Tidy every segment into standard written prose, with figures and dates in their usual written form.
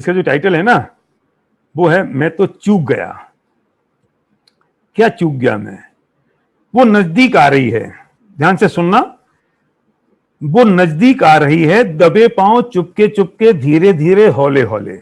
इसका जो टाइटल है ना वो है मैं तो चूक गया। क्या चूक गया मैं? वो नजदीक आ रही है, ध्यान से सुनना। वो नजदीक आ रही है, दबे पांव चुपके चुपके धीरे धीरे हौले हौले।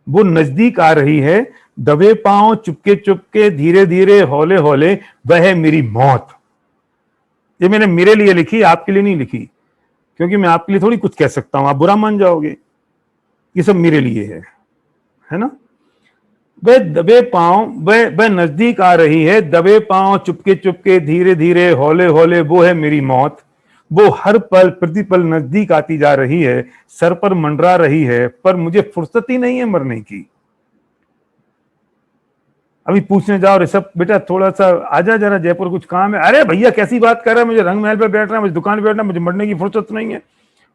वो नजदीक आ रही है, दबे पांव चुपके चुपके धीरे धीरे हौले हौले, वह है मेरी मौत। ये मैंने मेरे लिए लिखी, आपके लिए नहीं लिखी, क्योंकि मैं आपके लिए थोड़ी कुछ कह सकता हूं, आप बुरा मान जाओगे। ये सब मेरे लिए है ना। वह दबे पांव, वह नजदीक आ रही है, दबे पांव चुपके चुपके धीरे धीरे हौले हौले, वो है मेरी मौत। वो हर पल प्रतिपल नजदीक आती जा रही है, सर पर मंडरा रही है, पर मुझे फुर्सत ही नहीं है मरने की। अभी पूछने जाओ ऋषभ बेटा थोड़ा सा आजा जरा जयपुर, कुछ काम है। अरे भैया कैसी बात कर रहा है, मुझे रंग महल पे बैठना है, मुझे दुकान पे बैठना है, मुझे मरने की फुर्सत नहीं है।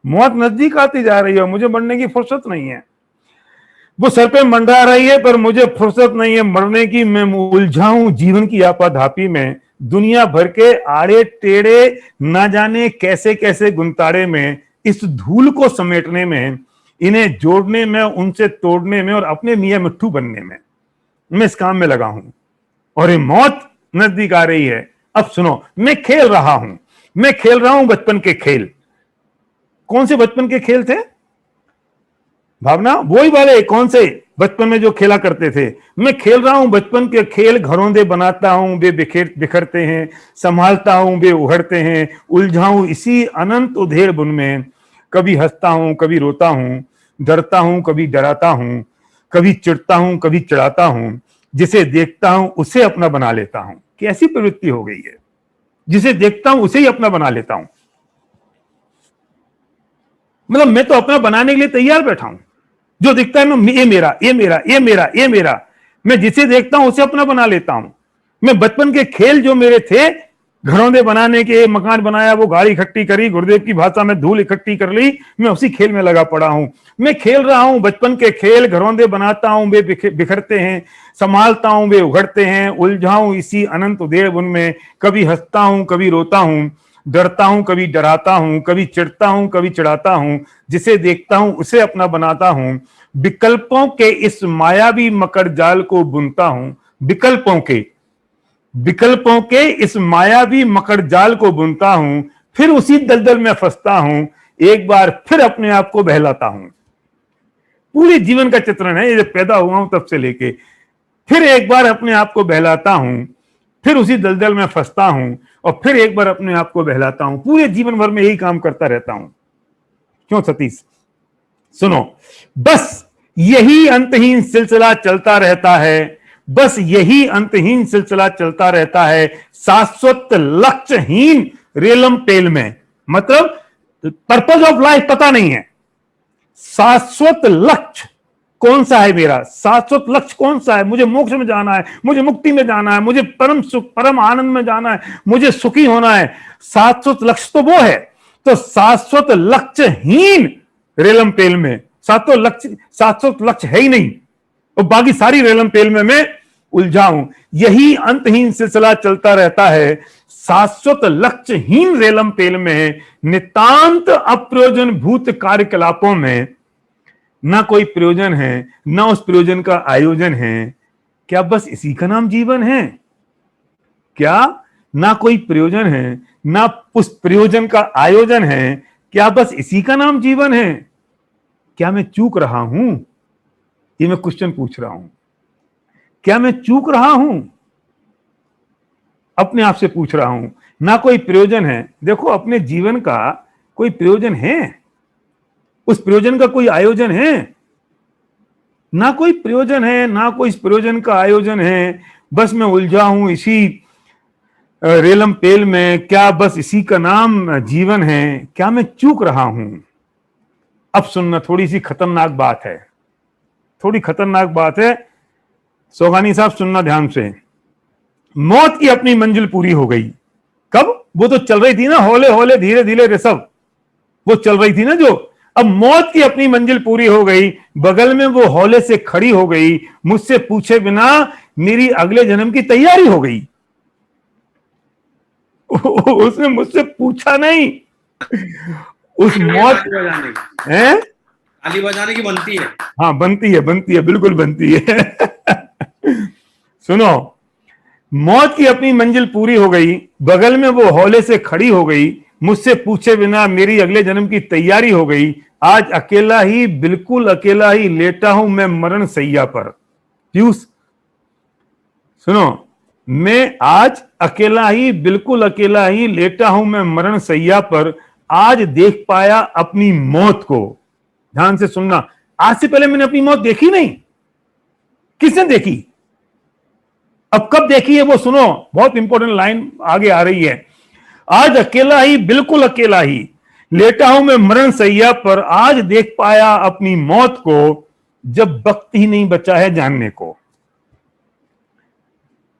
मौत नजदीक आती जा रही है, मुझे मरने की फुर्सत नहीं है। वो सर पे मंडरा रही है, पर मुझे फुर्सत नहीं है मरने की। मैं उलझाऊं जीवन की आपाधापी में, दुनिया भर के आड़े टेढ़े ना जाने कैसे कैसे गुंताड़े में, इस धूल को समेटने में, इन्हें जोड़ने में, उनसे तोड़ने में और अपने मियां मिट्ठू बनने में मैं इस काम में लगा हूं। और ये मौत नजदीक आ रही है। अब सुनो, मैं खेल रहा हूं, मैं खेल रहा हूं बचपन के खेल। कौन से बचपन के खेल थे भावना? वही वाले कौन से बचपन में जो खेला करते थे। मैं खेल रहा हूं बचपन के खेल, घरौंदे बनाता हूं वे बिखरते हैं, संभालता हूं वे उहड़ते हैं, उलझाऊं इसी अनंत उधेड़ बुन में। कभी हंसता हूं कभी रोता हूं, डरता हूं कभी डराता हूं, कभी चिढ़ता हूं कभी चिढ़ाता हूं, जिसे देखता हूं उसे अपना बना लेता हूं। कैसी प्रवृत्ति हो गई है, जिसे देखता हूं उसे ही अपना बना लेता हूं। मतलब मैं तो अपना बनाने के लिए तैयार बैठा हूं। जो दिखता है मैं, ये मेरा ये मेरा ये मेरा ये मेरा, मैं जिसे देखता हूं उसे अपना बना लेता हूं। मैं बचपन के खेल जो मेरे थे, घरौंदे बनाने के, मकान बनाया, वो गाड़ी इकट्ठी करी, गुरुदेव की भाषा में धूल इकट्ठी कर ली, मैं उसी खेल में लगा पड़ा हूं। मैं खेल रहा हूं बचपन के खेल, घरौंदे बनाता हूं वे बिखरते हैं, संभालता हूं वे उघड़ते हैं, उलझाऊं इसी अनंत उधेड़ बुन में। कभी हंसता हूं कभी रोता हूं, डरता हूं कभी डराता हूं, कभी चिढ़ता हूं कभी चिढ़ाता हूं, जिसे देखता हूं उसे अपना बनाता हूं। विकल्पों के इस मायावी मकर जाल को बुनता हूं, विकल्पों के इस मायावी मकर जाल को बुनता हूं, फिर उसी दलदल में फंसता हूं, एक बार फिर अपने आप को बहलाता हूं। पूरे जीवन का चित्रण है, ये पैदा हुआ हूं तब से लेके, फिर एक बार अपने आप को बहलाता हूं, फिर उसी दलदल में फंसता हूं, और फिर एक बार अपने आप को बहलाता हूं। पूरे जीवन भर में यही काम करता रहता हूं। क्यों सतीश? सुनो, बस यही अंतहीन सिलसिला चलता रहता है, बस यही अंतहीन सिलसिला चलता रहता है, शाश्वत लक्ष्यहीन रेलम पेल में। मतलब पर्पज ऑफ लाइफ पता नहीं है, शाश्वत लक्ष्य कौन सा है मेरा, शाश्वत लक्ष्य कौन सा है। मुझे मोक्ष में जाना है, मुझे मुक्ति में जाना है, मुझे परम सुख परम आनंद में जाना है, मुझे सुखी होना है। शाश्वत लक्ष्य तो वो है। तो शाश्वत लक्ष्यहीन रेलम पेल में, शाश्वत लक्ष्य है ही नहीं, और बाकी सारी रेलम पेल में मैं उलझाऊं। यही अंतहीन सिलसिला चलता रहता है, शाश्वत लक्ष्यहीन रेलम पेल में, नितांत अप्रयोजन भूत कार्यकलापों में। ना कोई प्रयोजन है, ना उस प्रयोजन का आयोजन है, क्या बस इसी का नाम जीवन है? क्या ना कोई प्रयोजन है, ना उस प्रयोजन का आयोजन है, क्या बस इसी का नाम जीवन है? क्या मैं चूक रहा हूं? ये मैं क्वेश्चन पूछ रहा हूं। क्या मैं चूक रहा हूं? अपने आप से पूछ रहा हूं। ना कोई प्रयोजन है। देखो, अपने जीवन का कोई प्रयोजन है? उस प्रयोजन का कोई आयोजन है? ना कोई प्रयोजन है, ना कोई इस प्रयोजन का आयोजन है। बस मैं उलझा हूं इसी रेलम पेल में, क्या बस इसी का नाम जीवन है? क्या मैं चूक रहा हूं? अब सुनना, थोड़ी सी खतरनाक बात है, थोड़ी खतरनाक बात है। सोगानी साहब सुनना ध्यान से। मौत की अपनी मंजिल पूरी हो गई। कब? वो तो चल रही थी ना हौले हौले धीरे धीरे ऋषभ, वो चल रही थी ना जो। अब मौत की अपनी मंजिल पूरी हो गई, बगल में वो हौले से खड़ी हो गई, मुझसे पूछे बिना मेरी अगले जन्म की तैयारी हो गई। उसने मुझसे पूछा नहीं। उस मौत है, ताली बजाने की बनती है। हाँ बनती है बिल्कुल बनती है। सुनो, मौत की अपनी मंजिल पूरी हो गई, बगल में वो हौले से खड़ी हो गई, मुझसे पूछे बिना मेरी अगले जन्म की तैयारी हो गई। आज अकेला ही, बिल्कुल अकेला ही लेटा हूं मैं मरण सैया पर। पीयूष सुनो, मैं आज अकेला ही, बिल्कुल अकेला ही लेटा हूं मैं मरण सैया पर, आज देख पाया अपनी मौत को। ध्यान से सुनना, आज से पहले मैंने अपनी मौत देखी नहीं। किसने देखी? अब कब देखी है वो सुनो, बहुत इंपॉर्टेंट लाइन आगे आ रही है। आज अकेला ही, बिल्कुल अकेला ही लेटा हूं मैं मरण सैया पर, आज देख पाया अपनी मौत को, जब वक्त ही नहीं बचा है जानने को।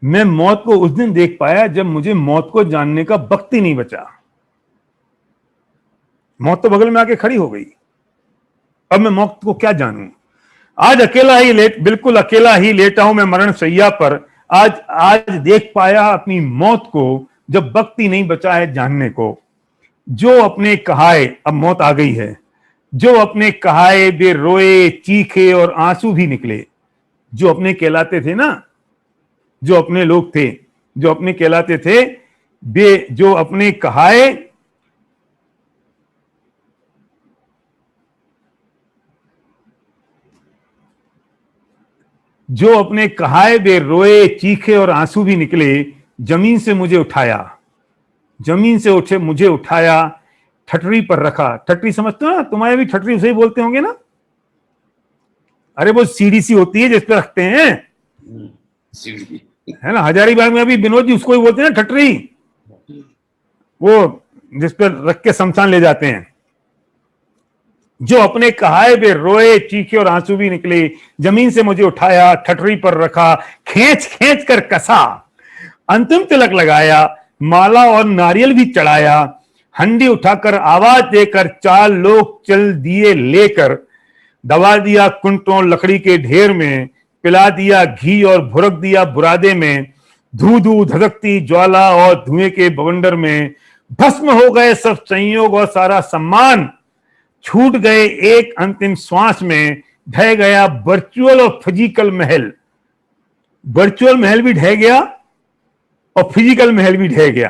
मैं मौत को उस दिन देख पाया जब मुझे मौत को जानने का वक्त ही नहीं बचा। मौत तो बगल में आके खड़ी हो गई, अब मैं मौत को क्या जानूं। आज अकेला ही बिल्कुल अकेला ही लेटा हूं मैं मरण सैया पर, आज देख पाया अपनी मौत को, जब वक्त ही नहीं बचा है जानने को। जो अपने कहाए, अब मौत आ गई है, जो अपने कहाए वे रोए चीखे और आंसू भी निकले। जो अपने कहलाते थे ना, जो अपने लोग थे, जो अपने कहलाते थे, वे जो अपने कहाए, जो अपने कहाए वे रोए चीखे और आंसू भी निकले। जमीन से मुझे उठाया, जमीन से उठे मुझे उठाया, ठटरी पर रखा। ठटरी समझते हो ना, तुम्हारे भी ठटरी उसे ही बोलते होंगे ना। अरे वो सीढ़ी सी होती है जिस पे रखते हैं, है ना। हजारीबाग में अभी विनोद जी उसको ही बोलते हैं ना, ठटरी, वो जिस पे रख के शमशान ले जाते हैं। जो अपने कहाए वे रोए चीखे और आंसू भी निकले। जमीन से मुझे उठाया, ठटरी पर रखा, खींच खींच कर कसा, अंतिम तिलक लगाया, माला और नारियल भी चढ़ाया। हंडी उठाकर आवाज देकर 4 लोग चल दिए लेकर, दबा दिया कुंटों लकड़ी के ढेर में, पिला दिया घी और भुरक दिया बुरादे में। धू धू धधकती ज्वाला और धुएं के बवंडर में, भस्म हो गए सब संयोग और सारा सम्मान। छूट गए एक अंतिम श्वास में, ढह गया वर्चुअल और फिजिकल महल। वर्चुअल महल भी ढह गया और फिजिकल महल भी ढह गया।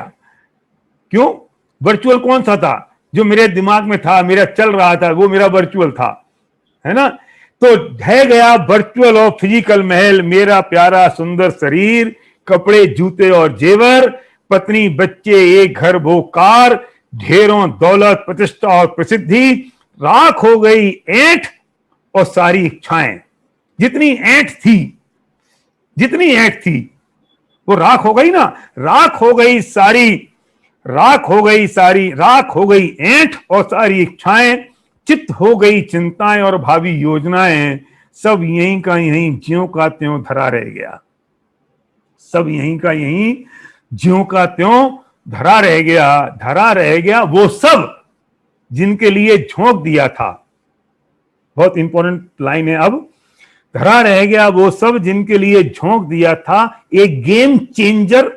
क्यों? वर्चुअल कौन सा था? जो मेरे दिमाग में था, मेरा चल रहा था, वो मेरा वर्चुअल था, है ना। तो ढह गया वर्चुअल और फिजिकल महल, मेरा प्यारा सुंदर शरीर, कपड़े जूते और जेवर, पत्नी बच्चे एक घर वो कार, ढेरों दौलत प्रतिष्ठा और प्रसिद्धि। राख हो गई ऐंठ और सारी इच्छाएं। जितनी ऐंठ थी, जितनी ऐंठ थी वो राख हो गई ना। राख हो गई सारी, राख हो गई सारी, राख हो गई ऐंठ और सारी इच्छाएं। चित्त हो गई चिंताएं और भावी योजनाएं। सब यहीं का यहीं ज्यों का त्यों धरा रह गया। सब यहीं का यहीं ज्यों का त्यों धरा रह गया। धरा रह गया वो सब जिनके लिए झोंक दिया था। बहुत इंपॉर्टेंट लाइन है। अब धरा रह गया वो सब जिनके लिए झोंक दिया था, एक गेम चेंजर,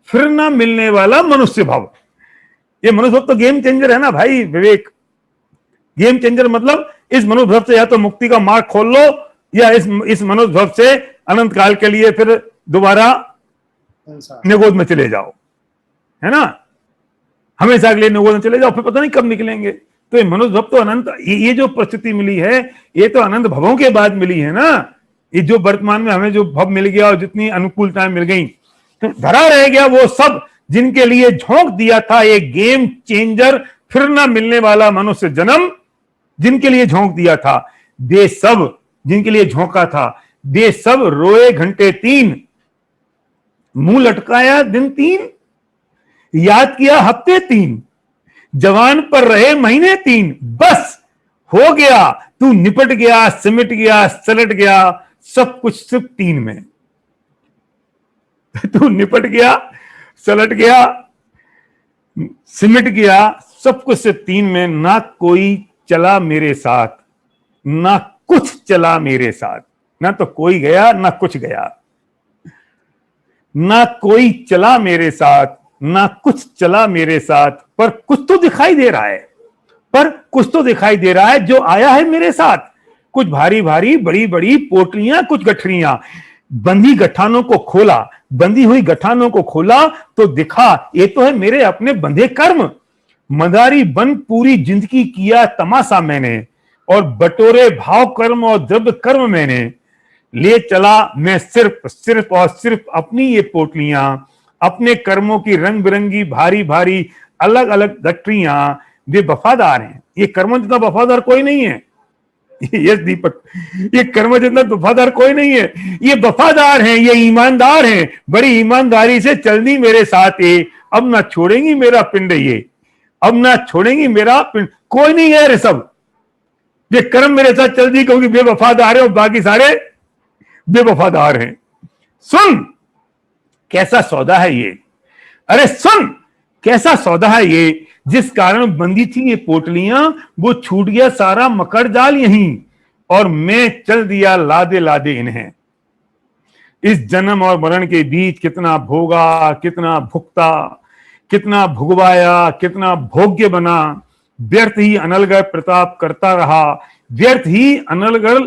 फिर ना मिलने वाला मनुष्य भाव। ये मनुष्य भाव तो गेम चेंजर है ना भाई विवेक। गेम चेंजर मतलब इस मनुष्य भाव से या तो मुक्ति का मार्ग खोल लो, या इस मनुष्य भाव से अनंत काल के लिए फिर दोबारा निगोद में चले जाओ, है ना। हमेशा के लिए निगोद में चले जाओ, फिर पता नहीं कब निकलेंगे। तो ये मनुष्य भव तो अनंत, ये जो परिस्थिति मिली है ये तो अनंत भवों के बाद मिली है ना। ये जो वर्तमान में हमें जो भव मिल गया और जितनी अनुकूलताएं मिल गई, तो धरा रह गया वो सब जिनके लिए झोंक दिया था एक गेम चेंजर, फिर ना मिलने वाला मनुष्य जन्म। जिनके लिए झोंक दिया था वे सब, जिनके लिए झोंका था वे सब रोए घंटे 3, मुंह लटकाया दिन 3, याद किया हफ्ते 3, जवान पर रहे महीने 3। बस हो गया, तू निपट गया, सिमट गया, सलट गया, सब कुछ सिर्फ 3 में। तू निपट गया, सलट गया, सिमट गया, सब कुछ सिर्फ 3 में। ना कोई चला मेरे साथ, ना कुछ चला मेरे साथ। ना तो कोई गया ना कुछ गया, ना कोई चला मेरे साथ, ना कुछ चला मेरे साथ। पर कुछ तो दिखाई दे रहा है, पर कुछ तो दिखाई दे रहा है जो आया है मेरे साथ। कुछ भारी भारी बड़ी बड़ी पोटलियां, कुछ गठरियां। बंधी गठानों को खोला, बंधी हुई गठानों को खोला तो दिखा ये तो है मेरे अपने बंधे कर्म। मदारी बन पूरी जिंदगी किया तमाशा मैंने, और बटोरे भाव कर्म और द्रव्य कर्म मैंने। ले चला मैं सिर्फ सिर्फ और सिर्फ अपनी ये पोटलियां, अपने कर्मों की रंग बिरंगी भारी भारी अलग अलग गठरियां। वे वफादार हैं, ये कर्म जितना वफादार कोई नहीं है। यस दीपक, ये कर्म जितना वफादार कोई नहीं है। ये वफादार हैं, ये ईमानदार हैं, बड़ी ईमानदारी से चलनी मेरे साथ ये। अब ना छोड़ेंगी मेरा पिंड ये, अब ना छोड़ेंगी मेरा पिंड। कोई नहीं है ऋषभ, ये कर्म मेरे साथ चल दी क्योंकि बेवफादार है और बाकी सारे बेवफादार हैं। सुन कैसा सौदा है ये, अरे सुन कैसा सौदा है ये। जिस कारण बंदी थी ये पोटलियां, वो छूट गया सारा मकर जाल यहीं, और मैं चल दिया लादे लादे इन्हें। इस जन्म और मरण के बीच कितना भोगा, कितना भुगता, कितना भुगवाया, कितना भोग्य बना। व्यर्थ ही अनलगढ़ प्रताप करता रहा, व्यर्थ ही अनलगढ़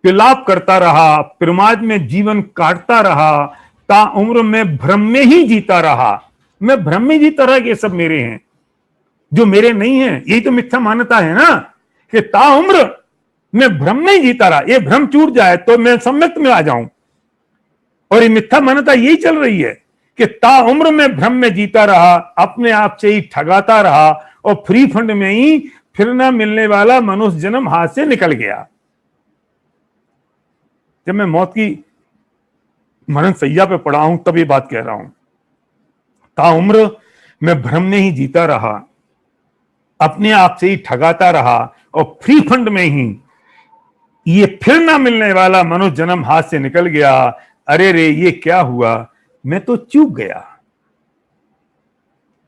विलाप करता रहा। प्रमाद में जीवन काटता रहा, ता उम्र में भ्रम में ही जीता रहा। मैं भ्रम में जीता रहा कि ये सब मेरे हैं, जो मेरे नहीं है। यही तो मिथ्या मान्यता है ना, कि ता उम्र मैं भ्रम में ही जीता रहा। ये भ्रम टूट जाए तो मैं सम्यक में आ जाऊं, और ये मिथ्या मान्यता यही चल रही है कि ता उम्र में भ्रम में जीता रहा, अपने आप से ही ठगाता रहा, और फ्री फंड में ही फिर ना मिलने वाला मनुष्य जन्म हाथ से निकल गया। जब मैं मौत की मरण सैया पे पड़ा हूं तब ये बात कह रहा हूं। ता उम्र मैं भ्रम में ही जीता रहा, अपने आप से ही ठगाता रहा, और फ्री फंड में ही ये फिर ना मिलने वाला मनुष्य जन्म हाथ से निकल गया। अरे रे ये क्या हुआ, मैं तो चूक गया।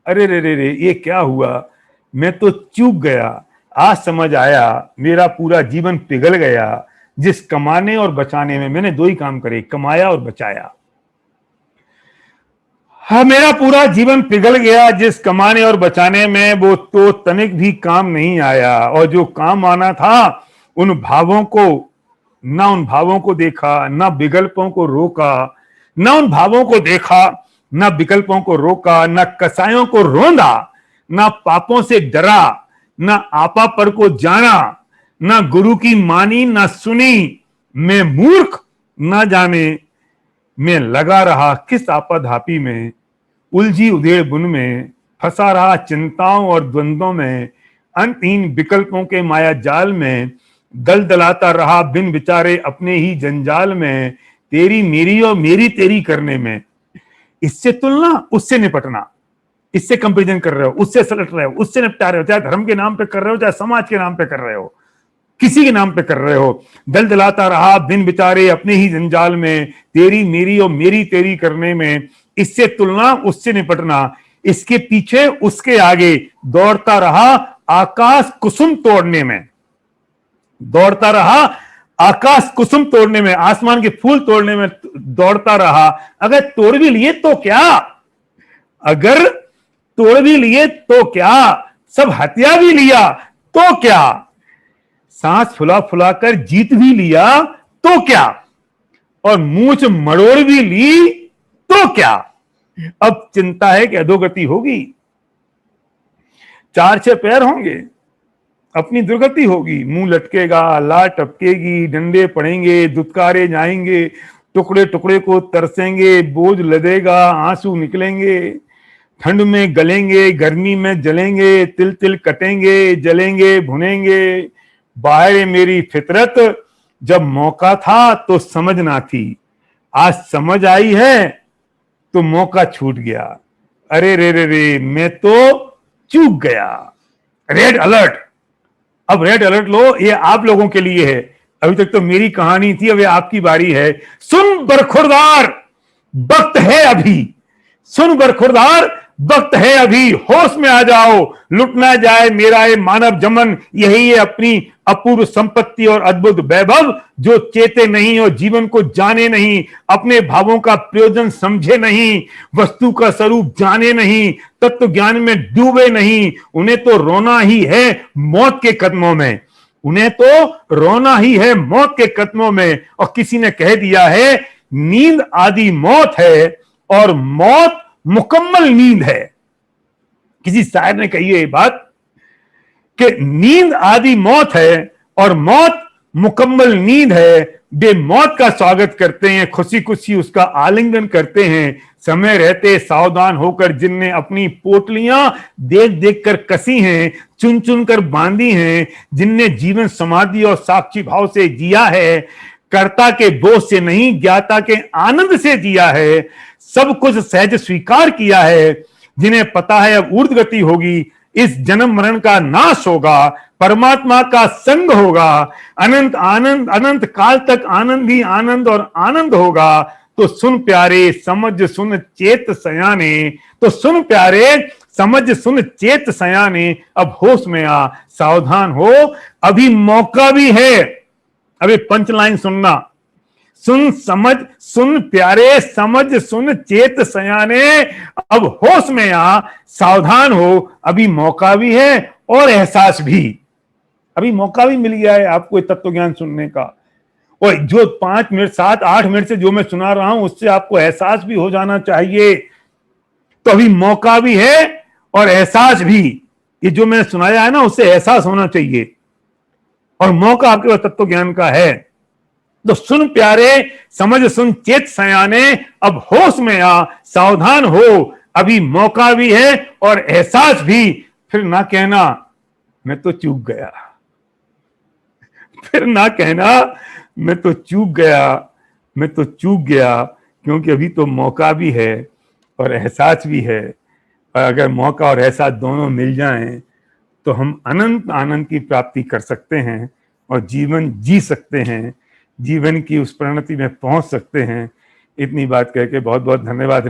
अरे रे रे रे ये क्या हुआ, मैं तो चूक गया। आज समझ आया मेरा पूरा जीवन पिघल गया। जिस कमाने और बचाने में मैंने दो ही काम करे, कमाया और बचाया। हाँ, मेरा पूरा जीवन पिघल गया जिस कमाने और बचाने में, वो तो तनिक भी काम नहीं आया। और जो काम आना था उन भावों को देखा, ना विकल्पों को रोका। ना उन भावों को देखा, ना विकल्पों को रोका, ना कसायों को रोंदा, ना पापों से डरा, ना आपा पर को जाना, ना गुरु की मानी ना सुनी। मैं मूर्ख ना जाने मैं लगा रहा किस आपाधापी में, उलझी उधेड़ बुन में फंसा रहा चिंताओं और द्वंद्वों में। अंतहीन विकल्पों के माया जाल में दलदलाता रहा बिन विचारे अपने ही जंजाल में। तेरी मेरी और मेरी तेरी करने में, इससे तुलना उससे निपटना, इससे कंपेरिजन कर रहे हो, उससे सलट रहे हो, उससे निपटा रहे हो, चाहे धर्म के नाम पे कर रहे हो, चाहे समाज के नाम पे कर रहे हो, किसी के नाम पे कर रहे हो। दलदलाता रहा बिन विचारे अपने ही जंजाल में, तेरी मेरी और मेरी तेरी करने में। इससे तुलना उससे निपटना, इसके पीछे उसके आगे दौड़ता रहा आकाश कुसुम तोड़ने में। दौड़ता रहा आकाश कुसुम तोड़ने में, आसमान के फूल तोड़ने में दौड़ता रहा। अगर तोड़ भी लिए तो क्या, अगर तोड़ भी लिए तो क्या, सब हत्या भी लिया तो क्या, सांस फुला फुला कर जीत भी लिया तो क्या, और मूंछ मरोड़ भी ली तो क्या। अब चिंता है कि अधोगति होगी, 4-6 पैर होंगे, अपनी दुर्गति होगी। मुंह लटकेगा, लाट टपकेगी, डंडे पड़ेंगे, दुत्कारे जाएंगे, टुकड़े टुकड़े को तरसेंगे, बोझ लदेगा, आंसू निकलेंगे। ठंड में गलेंगे, गर्मी में जलेंगे, तिल तिल कटेंगे, जलेंगे भुनेंगे। बाहर मेरी फितरत, जब मौका था तो समझना थी, आज समझ आई है तो मौका छूट गया। अरे रे रे रे मैं तो चूक गया। रेड अलर्ट, अब रेड अलर्ट लो, ये आप लोगों के लिए है। अभी तक तो मेरी कहानी थी, अब ये आपकी बारी है। सुन बरखुरदार, वक्त है अभी, सुन बरखुरदार, वक्त है अभी, होश में आ जाओ, लुट ना जाए मेरा ये मानव जमन। यही है अपनी अपूर्व संपत्ति और अद्भुत वैभव, जो चेते नहीं और जीवन को जाने नहीं, अपने भावों का प्रयोजन समझे नहीं, वस्तु का स्वरूप जाने नहीं, तत्व ज्ञान में डूबे नहीं। उन्हें तो रोना ही है मौत के कदमों में, उन्हें तो रोना ही है मौत के कदमों में। और किसी ने कह दिया है नींद आदि मौत है और मौत मुकम्मल नींद है। किसी शायर ने कही है ये बात कि नींद आदि मौत है और मौत मुकम्मल नींद है। वे मौत का स्वागत करते हैं, खुशी खुशी उसका आलिंगन करते हैं। समय रहते सावधान होकर जिनने अपनी पोटलियां देख देख कर कसी हैं, चुन चुन कर बांधी हैं, जिनने जीवन समाधि और साक्षी भाव से जिया है, कर्ता के बोझ से नहीं ज्ञाता के आनंद से जिया है, सब कुछ सहज स्वीकार किया है, जिन्हें पता है अब ऊर्ध्व गति होगी, इस जन्म मरण का नाश होगा, परमात्मा का संग होगा, अनंत आनंद अनंत काल तक आनंद ही आनंद और आनंद होगा। तो सुन प्यारे समझ सुन चेत सयाने, तो सुन प्यारे समझ सुन चेत सयाने, अब होश में आ सावधान हो अभी मौका भी है। अभी पंच लाइन सुनना, सुन समझ सुन प्यारे समझ सुन चेत सयाने, अब होश में आ सावधान हो अभी मौका भी है और एहसास भी। अभी मौका भी मिल गया है आपको तत्व ज्ञान सुनने का। और जो 5 मिनट 7-8 मिनट से जो मैं सुना रहा हूं उससे आपको एहसास भी हो जाना चाहिए। तो अभी मौका भी है और एहसास भी। ये जो मैंने सुनाया है ना उससे एहसास होना चाहिए और मौका आपके पास तत्व ज्ञान का है। तो सुन प्यारे समझ सुन चेत सयाने, अब होश में आ सावधान हो अभी मौका भी है और एहसास भी। फिर ना कहना मैं तो चूक गया, फिर ना कहना मैं तो चूक गया, मैं तो चूक गया, क्योंकि अभी तो मौका भी है और एहसास भी है। और अगर मौका और एहसास दोनों मिल जाएं तो हम अनंत आनंद की प्राप्ति कर सकते हैं और जीवन जी सकते हैं, जीवन की उस परिणति में पहुंच सकते हैं। इतनी बात कह के बहुत बहुत धन्यवाद।